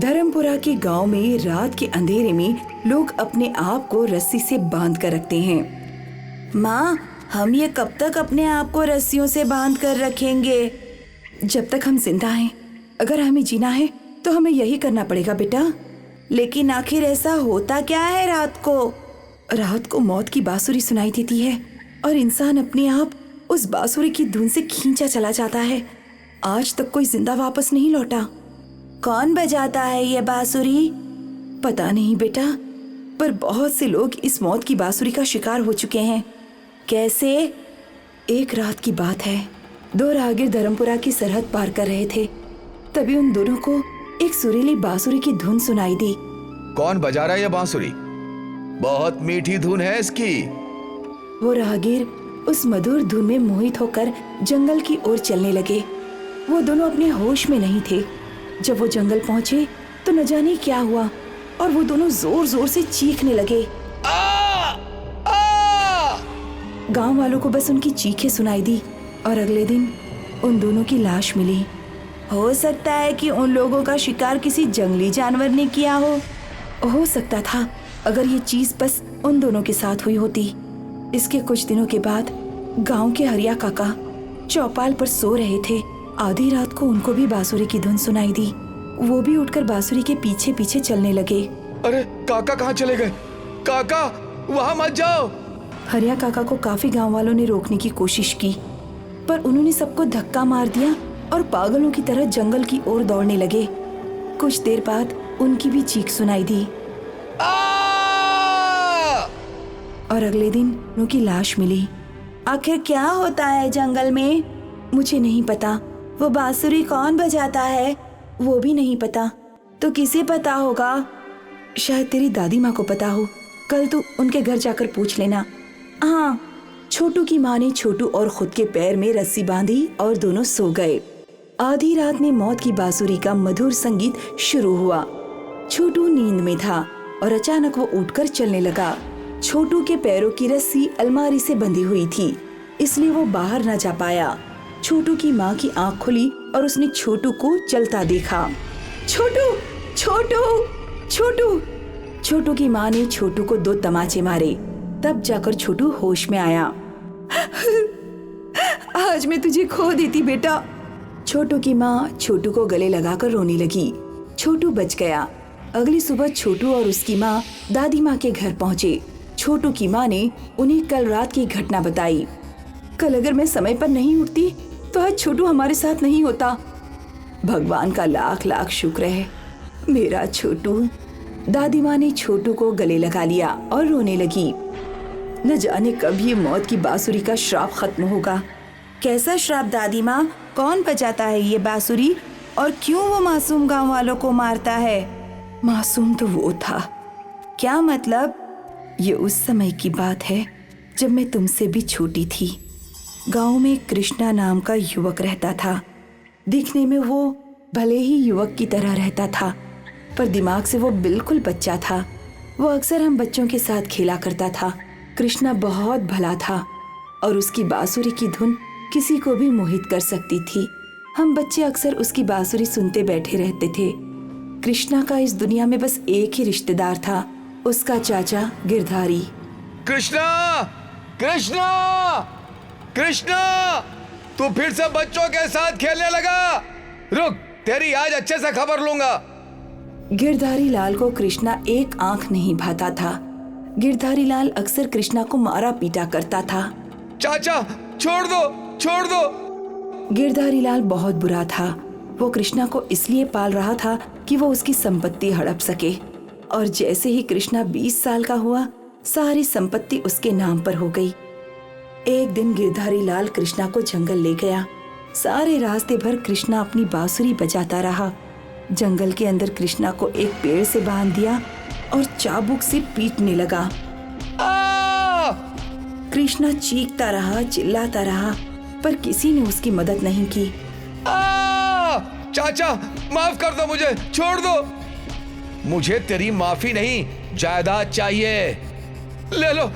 धर्मपुरा के गांव में रात के अंधेरे में लोग अपने आप को रस्सी से बांध कर रखते हैं। माँ, हम ये कब तक अपने आप को रस्सियों से बांध कर रखेंगे? जब तक हम जिंदा हैं। अगर हमें जीना है तो हमें यही करना पड़ेगा बेटा। लेकिन आखिर ऐसा होता क्या है रात को? रात को मौत की बांसुरी सुनाई देती है और इंसान अपने आप उस बांसुरी की धुन से खींचा चला जाता है। आज तक कोई जिंदा वापस नहीं लौटा। कौन बजाता है ये बांसुरी? पता नहीं बेटा, पर बहुत से लोग इस मौत की बांसुरी का शिकार हो चुके हैं। कैसे? एक रात की बात है, दो राहगीर धर्मपुरा की सरहद पार कर रहे थे। तभी उन दोनों को एक सुरीली बांसुरी की धुन सुनाई दी। कौन बजा रहा है ये बांसुरी? बहुत मीठी धुन है इसकी। वो राहगीर उस मधुर धुन में मोहित होकर जंगल की ओर चलने लगे। वो दोनों अपने होश में नहीं थे। जब वो जंगल पहुंचे तो न जाने क्या हुआ और वो दोनों जोर जोर से चीखने लगे। गांव वालों को बस उनकी चीखें सुनाई दी और अगले दिन उन दोनों की लाश मिली। हो सकता है कि उन लोगों का शिकार किसी जंगली जानवर ने किया हो सकता था अगर ये चीज बस उन दोनों के साथ हुई होती। इसके कुछ दिनों के बाद गांव के हरिया काका चौपाल पर सो रहे थे। आधी रात को उनको भी बांसुरी की धुन सुनाई दी। वो भी उठकर बांसुरी के पीछे पीछे चलने लगे। अरे काका कहाँ चले गए? काका, वहाँ मत जाओ। हरिया काका को काफी गांव वालों ने रोकने की कोशिश की, पर उन्होंने सबको धक्का मार दिया और पागलों की तरह जंगल की ओर दौड़ने लगे। कुछ देर बाद उनकी भी चीख सुनाई दी और अगले दिन उनकी लाश मिली। आखिर क्या होता है जंगल में? मुझे नहीं पता। वो बांसुरी कौन बजाता है वो भी नहीं पता। तो किसे पता होगा? शायद तेरी दादी माँ को पता हो। कल तू उनके घर जाकर पूछ लेना। हाँ। छोटू की माँ ने छोटू और खुद के पैर में रस्सी बांधी और दोनों सो गए। आधी रात में मौत की बांसुरी का मधुर संगीत शुरू हुआ। छोटू नींद में था और अचानक वो उठकर चलने लगा। छोटू के पैरों की रस्सी अलमारी से बंधी हुई थी, इसलिए वो बाहर न जा पाया। छोटू की माँ की आंख खुली और उसने छोटू को चलता देखा। छोटू, छोटू, छोटू। छोटू की माँ ने छोटू को 2 तमाचे मारे। तब जाकर छोटू होश में आया। आज मैं तुझे खो देती बेटा। छोटू की माँ छोटू को गले लगाकर रोने लगी। छोटू बच गया। अगली सुबह छोटू और उसकी माँ दादी माँ के घर पहुँचे। छोटू की माँ ने उन्हें कल रात की घटना बताई। कल अगर मैं समय पर नहीं उठती तो आज छोटू हमारे साथ नहीं होता। भगवान का लाख लाख शुक्र है, मेरा छोटू। दादी माँ ने छोटू को गले लगा लिया और रोने लगी। न जाने कब ये मौत की बांसुरी का श्राप खत्म होगा। कैसा श्राप दादी माँ? कौन बजाता है ये बांसुरी और क्यों वो मासूम गांव वालों को मारता है? मासूम तो वो था। क्या मतलब? ये उस समय की बात है जब मैं तुमसे भी छोटी थी। गांव में कृष्णा नाम का युवक रहता था। दिखने में वो भले ही युवक की तरह रहता था, पर दिमाग से वो बिल्कुल बच्चा था। वो अक्सर हम बच्चों के साथ खेला करता था। कृष्णा बहुत भला था और उसकी बांसुरी की धुन किसी को भी मोहित कर सकती थी। हम बच्चे अक्सर उसकी बांसुरी सुनते बैठे रहते थे। कृष्णा का इस दुनिया में बस एक ही रिश्तेदार था, उसका चाचा गिरधारी। कृष्णा, कृष्णा, कृष्णा, तू फिर से बच्चों के साथ खेलने लगा? रुक, तेरी आज अच्छे से खबर लूंगा। गिरधारी लाल को कृष्णा एक आंख नहीं भाता था। गिरधारी लाल अक्सर कृष्णा को मारा पीटा करता था। चाचा, छोड़ दो, छोड़ दो। गिरधारी लाल बहुत बुरा था। वो कृष्णा को इसलिए पाल रहा था कि वो उसकी संपत्ति हड़प सके, और जैसे ही कृष्णा 20 साल का हुआ, सारी संपत्ति उसके नाम पर हो गई। एक दिन गिरधारी लाल कृष्णा को जंगल ले गया। सारे रास्ते भर कृष्णा अपनी बांसुरी बजाता रहा। जंगल के अंदर कृष्णा को एक पेड़ से बांध दिया और चाबुक से पीटने लगा। कृष्णा चीखता रहा, चिल्लाता रहा, पर किसी ने उसकी मदद नहीं की। चाचा, माफ कर दो मुझे, छोड़ दो। मुझे तेरी माफी नहीं, जायदाद चाहिए। ले लो,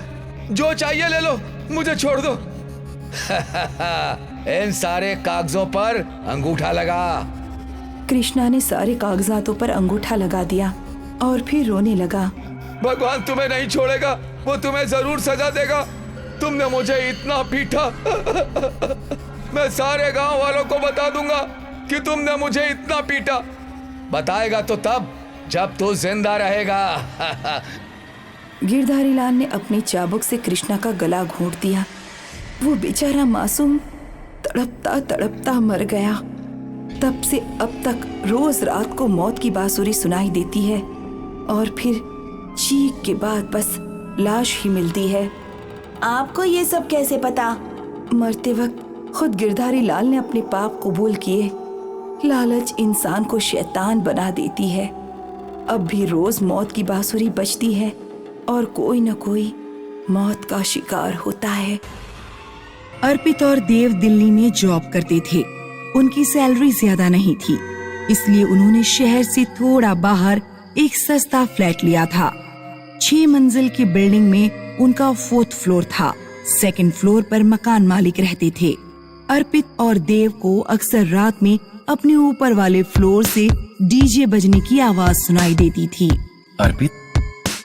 जो चाहिए ले लो, मुझे छोड़ दो। इन सारे कागजों पर अंगूठा लगा। कृष्णा ने सारे कागजातों पर अंगूठा लगा दिया और फिर रोने लगा। भगवान तुम्हें नहीं छोड़ेगा, वो तुम्हें जरूर सजा देगा। तुमने मुझे इतना पीटा। मैं सारे गांव वालों को बता दूंगा कि तुमने मुझे इतना पीटा। बताएगा तो तब जब तू जिंदा रहेगा। गिरधारी लाल ने अपने चाबुक से कृष्णा का गला घोंट दिया। वो बेचारा मासूम तड़पता तड़पता मर गया। तब से अब तक रोज रात को मौत की बांसुरी सुनाई देती है और फिर चीख के बाद बस लाश ही मिलती है। आपको ये सब कैसे पता? मरते वक्त खुद गिरधारी लाल ने अपने पाप कबूल किए। लालच इंसान को शैतान बना देती है। अब भी रोज मौत की बांसुरी बजती है और कोई न कोई मौत का शिकार होता है। अर्पित और देव दिल्ली में जॉब करते थे। उनकी सैलरी ज्यादा नहीं थी, इसलिए उन्होंने शहर से थोड़ा बाहर एक सस्ता फ्लैट लिया था। 6 मंजिल की बिल्डिंग में उनका 4th फ्लोर था। 2nd फ्लोर पर मकान मालिक रहते थे। अर्पित और देव को अक्सर रात में अपने ऊपर वाले फ्लोर से डीजे बजने की आवाज सुनाई देती थी। अर्पित,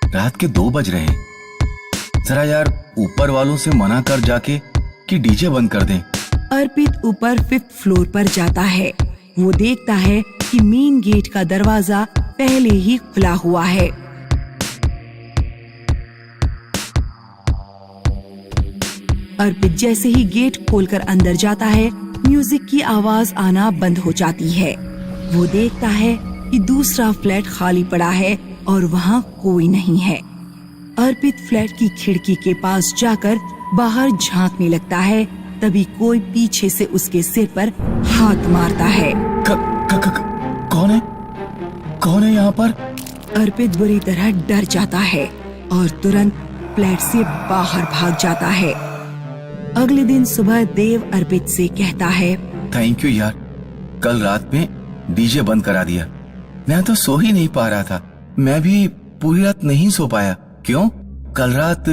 रात के 2 बज रहे हैं। जरा यार ऊपर वालों से मना कर जाके कि डीजे बंद कर दें। अर्पित ऊपर 5th फ्लोर पर जाता है। वो देखता है कि मेन गेट का दरवाजा पहले ही खुला हुआ है। अर्पित जैसे ही गेट खोलकर अंदर जाता है, म्यूजिक की आवाज आना बंद हो जाती है। वो देखता है कि दूसरा फ्लैट खाली पड़ा है और वहाँ कोई नहीं है। अर्पित फ्लैट की खिड़की के पास जाकर बाहर झांकने लगता है। तभी कोई पीछे से उसके सिर पर हाथ मारता है। कौन है? कौन है यहाँ पर? अर्पित बुरी तरह डर जाता है और तुरंत फ्लैट से बाहर भाग जाता है। अगले दिन सुबह देव अर्पित से कहता है, थैंक यू यार, कल रात में डीजे बंद करा दिया। मैं तो सो ही नहीं पा रहा था। मैं भी पूरी रात नहीं सो पाया। क्यों? कल रात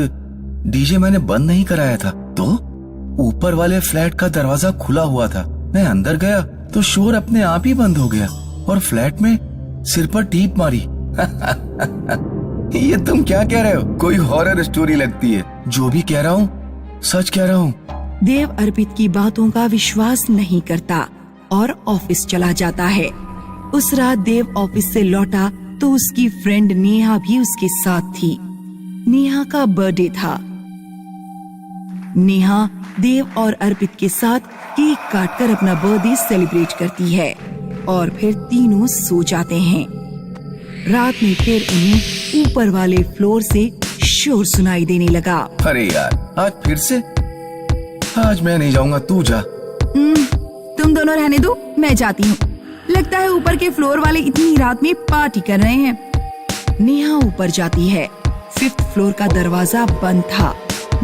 डीजे मैंने बंद नहीं कराया था, तो ऊपर वाले फ्लैट का दरवाजा खुला हुआ था। मैं अंदर गया तो शोर अपने आप ही बंद हो गया और फ्लैट में सिर पर टीप मारी। ये तुम क्या कह रहे हो? कोई हॉरर स्टोरी लगती है। जो भी कह रहा हूँ सच कह रहा हूँ। देव अर्पित की बातों का विश्वास नहीं करता और ऑफिस चला जाता है। उस रात देव ऑफिस से लौटा तो उसकी फ्रेंड नेहा भी उसके साथ थी। नेहा का बर्थडे था। नेहा देव और अर्पित के साथ केक काटकर अपना बर्थडे सेलिब्रेट करती है और फिर तीनों सो जाते हैं। रात में फिर उन्हें ऊपर वाले फ्लोर से शोर सुनाई देने लगा। अरे यार, आज फिर से? आज मैं नहीं जाऊंगा, तू जा। तुम दोनों रहने दो, मैं जाती हूँ। लगता है ऊपर के फ्लोर वाले इतनी रात में पार्टी कर रहे हैं। नेहा ऊपर जाती है। 5th फ्लोर का दरवाजा बंद था।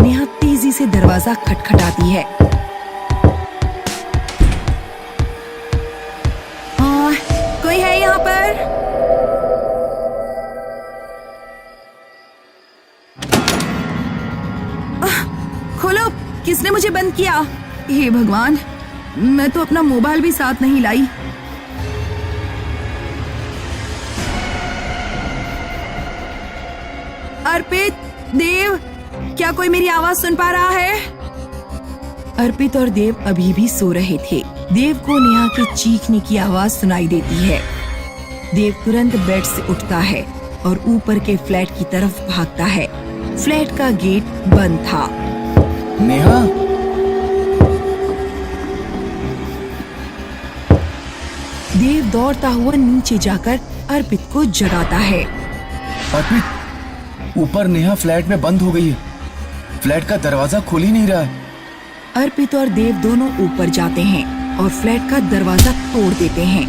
नेहा तेजी से दरवाजा खटखटाती है। कोई है यहाँ पर? खोलो, किसने मुझे बंद किया? हे भगवान, मैं तो अपना मोबाइल भी साथ नहीं लाई। अर्पित, देव, क्या कोई मेरी आवाज सुन पा रहा है? अर्पित और देव अभी भी सो रहे थे। देव को नेहा के चीखने की आवाज सुनाई देती है। देव तुरंत बेड से उठता है और ऊपर के फ्लैट की तरफ भागता है। फ्लैट का गेट बंद था। नेहा, देव दौड़ता हुआ नीचे जाकर अर्पित को जगाता है। अर्पित, ऊपर नेहा फ्लैट में बंद हो गई है। फ्लैट का दरवाजा खुल ही नहीं रहा है। अर्पित और देव दोनों ऊपर जाते हैं और फ्लैट का दरवाजा तोड़ देते हैं।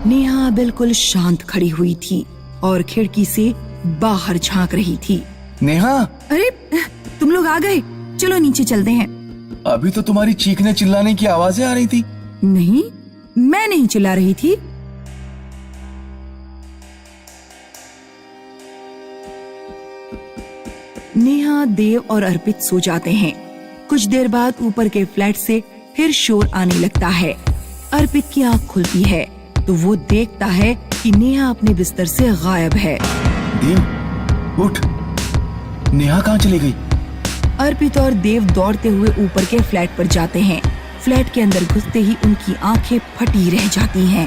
नेहा बिल्कुल शांत खड़ी हुई थी और खिड़की से बाहर झांक रही थी। नेहा, अरे तुम लोग आ गए, चलो नीचे चलते हैं। अभी तो तुम्हारी चीखने चिल्लाने की आवाजें आ रही थी। नहीं, मैं नहीं चिल्ला रही थी। नेहा, देव और अर्पित सो जाते हैं। कुछ देर बाद ऊपर के फ्लैट से फिर शोर आने लगता है। अर्पित की आंख खुलती है तो वो देखता है कि नेहा अपने बिस्तर से गायब है। देव उठ, नेहा कहाँ चली गई? अर्पित और देव दौड़ते हुए ऊपर के फ्लैट पर जाते हैं। फ्लैट के अंदर घुसते ही उनकी आंखें फटी रह जाती हैं।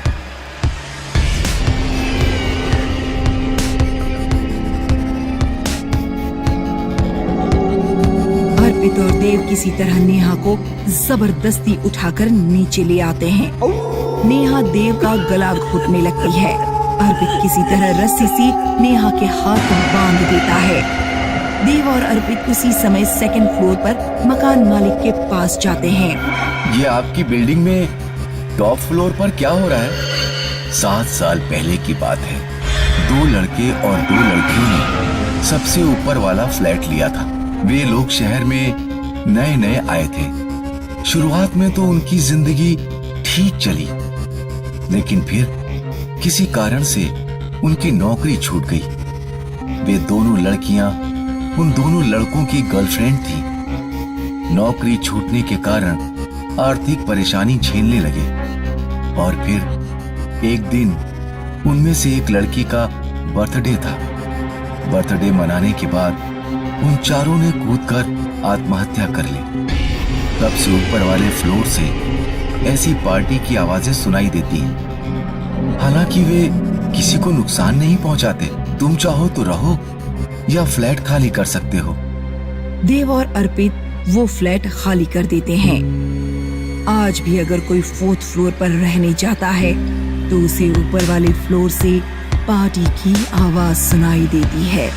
अर्पित और देव किसी तरह नेहा को जबरदस्ती उठाकर नीचे ले आते हैं। नेहा देव का गला घोटने लगती है। अर्पित किसी तरह रस्सी से नेहा के हाथ बांध देता है। देव और अर्पित उसी समय सेकंड फ्लोर पर मकान मालिक के पास जाते हैं। ये आपकी बिल्डिंग में टॉप फ्लोर पर क्या हो रहा है? 7 साल पहले की बात है। 2 लड़के और 2 लड़कियों ने सबसे ऊपर वाला फ्लैट लिया था। वे लोग शहर में नए नए आए थे। शुरुआत में तो उनकी जिंदगी ठीक चली, लेकिन फिर किसी कारण से उनकी नौकरी छूट गई। वे दोनों लड़कियां उन दोनों लड़कों की गर्लफ्रेंड थी। नौकरी छूटने के कारण आर्थिक परेशानी झेलने लगे और फिर एक दिन उनमें से एक लड़की का बर्थडे था। बर्थडे मनाने के बाद उन चारों ने कूदकर आत्महत्या कर ली। तब से ऊपर वाले फ्लोर से ऐसी पार्टी की आवाजें सुनाई देती हैं। हालांकि वे किसी को नुकसान नहीं पहुंचाते। तुम चाहो तो रहो या फ्लैट खाली कर सकते हो। देव और अर्पित वो फ्लैट खाली कर देते हैं। आज भी अगर कोई 4th फ्लोर पर रहने जाता है तो उसे ऊपर वाले फ्लोर से पार्टी की आवाज सुनाई देती है।